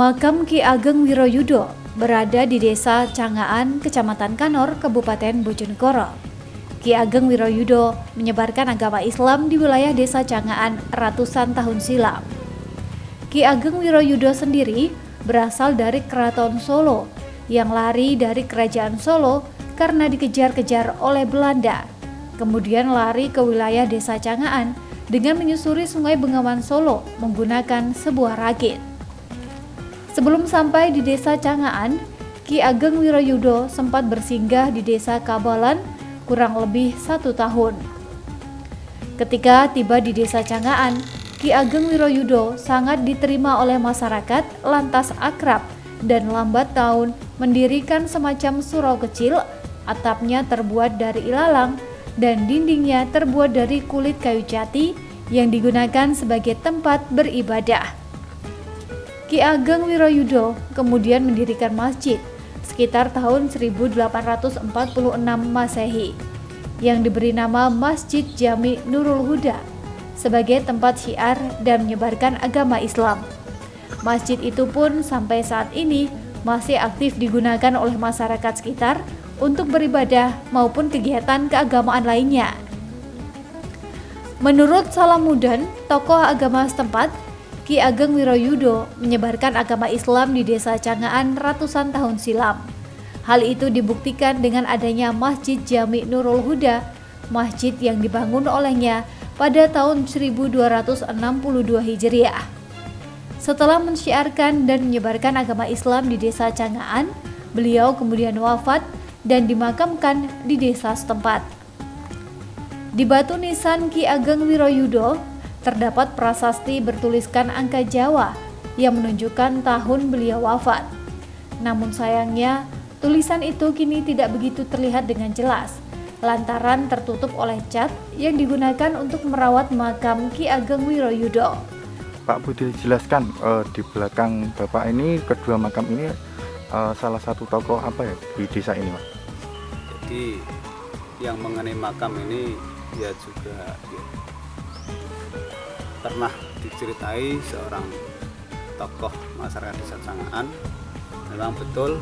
Makam Ki Ageng Wiroyudo berada di Desa Cangaan, Kecamatan Kanor, Kabupaten Bojonegoro. Ki Ageng Wiroyudo menyebarkan agama Islam di wilayah Desa Cangaan ratusan tahun silam. Ki Ageng Wiroyudo sendiri berasal dari Keraton Solo yang lari dari Kerajaan Solo karena dikejar-kejar oleh Belanda. Kemudian lari ke wilayah Desa Cangaan dengan menyusuri Sungai Bengawan Solo menggunakan sebuah rakit. Sebelum sampai di Desa Cangaan, Ki Ageng Wiroyudo sempat bersinggah di Desa Kabalan kurang lebih 1 tahun. Ketika tiba di Desa Cangaan, Ki Ageng Wiroyudo sangat diterima oleh masyarakat lantas akrab dan lambat tahun mendirikan semacam surau kecil, atapnya terbuat dari ilalang dan dindingnya terbuat dari kulit kayu jati yang digunakan sebagai tempat beribadah. Ki Ageng Wiroyudo kemudian mendirikan masjid sekitar tahun 1846 Masehi yang diberi nama Masjid Jami Nurul Huda sebagai tempat syiar dan menyebarkan agama Islam. Masjid itu pun sampai saat ini masih aktif digunakan oleh masyarakat sekitar untuk beribadah maupun kegiatan keagamaan lainnya. Menurut Salamudan, tokoh agama setempat, Ki Ageng Wiroyudo menyebarkan agama Islam di Desa Cangaan ratusan tahun silam. Hal itu dibuktikan dengan adanya Masjid Jami Nurul Huda, masjid yang dibangun olehnya pada tahun 1262 Hijriah. Setelah mensyiarkan dan menyebarkan agama Islam di Desa Cangaan, beliau kemudian wafat dan dimakamkan di desa setempat. Di batu nisan Ki Ageng Wiroyudo terdapat prasasti bertuliskan angka Jawa yang menunjukkan tahun beliau wafat. Namun sayangnya, tulisan itu kini tidak begitu terlihat dengan jelas lantaran tertutup oleh cat yang digunakan untuk merawat makam Ki Ageng Wiroyudo. Pak Budi jelaskan di belakang Bapak ini, kedua makam ini salah satu tokoh apa ya di desa ini, Pak? Jadi yang mengenai makam ini ya juga pernah diceritai seorang tokoh masyarakat Desa Cangaan. Memang betul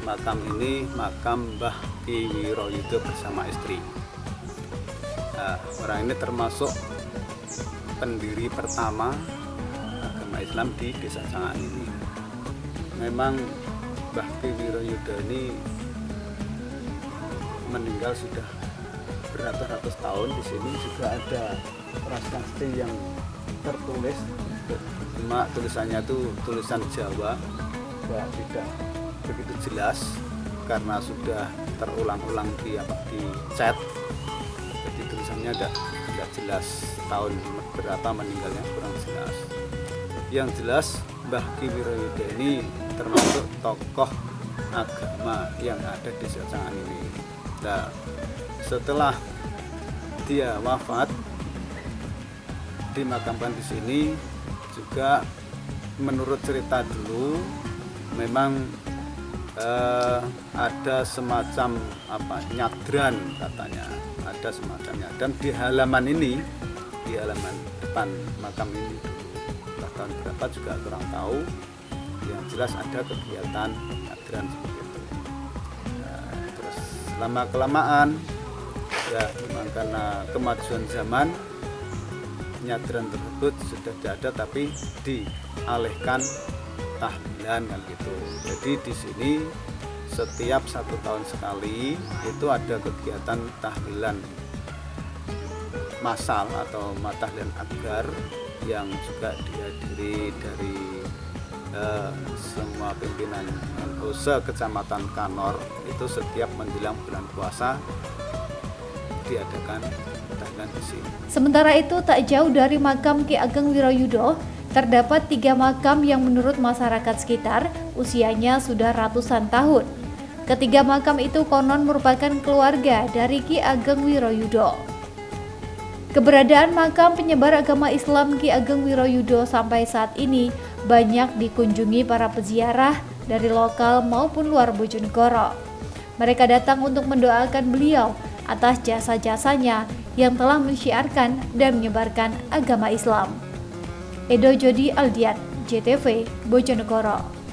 makam ini makam Mbah Ki Wiroyudo bersama istri. Nah, orang ini termasuk pendiri pertama agama Islam di Desa Cangaan ini. Memang Mbah Ki Wiroyudo ini meninggal sudah beratus-ratus tahun. Di sini juga ada prasasti yang tertulis, cuma tulisannya itu tulisan Jawa, tidak begitu jelas karena sudah terulang-ulang di cat, jadi tulisannya tidak jelas tahun berapa meninggalnya, kurang jelas. Yang jelas Mbah Ki Wiroyudo ini termasuk tokoh agama yang ada di Desa Cangaan ini. Nah, setelah dia wafat dimakamkan di sini juga menurut cerita dulu memang ada semacam nyadran, katanya ada semacam nyadran di halaman ini, di halaman depan makam ini dulu. Tahun berapa juga kurang tahu, yang jelas ada kegiatan nyadran seperti itu. Terus lama kelamaan ya memang karena kemajuan zaman nyadran tersebut sudah tidak ada, tapi dialihkan tahlilan kan gitu. Jadi di sini setiap 1 tahun sekali itu ada kegiatan tahlilan massal atau tahlilan akbar yang juga dihadiri dari semua pimpinan usaha Kecamatan Kanor. Itu setiap menjelang bulan puasa diadakan tahlilan di sini. Sementara itu, tak jauh dari makam Ki Ageng Wiroyudo terdapat 3 makam yang menurut masyarakat sekitar usianya sudah ratusan tahun. Ketiga makam itu konon merupakan keluarga dari Ki Ageng Wiroyudo. Keberadaan makam penyebar agama Islam Ki Ageng Wiroyudo sampai saat ini banyak dikunjungi para peziarah dari lokal maupun luar Bojonegoro. Mereka datang untuk mendoakan beliau atas jasa-jasanya yang telah mensyiarkan dan menyebarkan agama Islam. Edo Jodi Aldian, JTV Bojonegoro.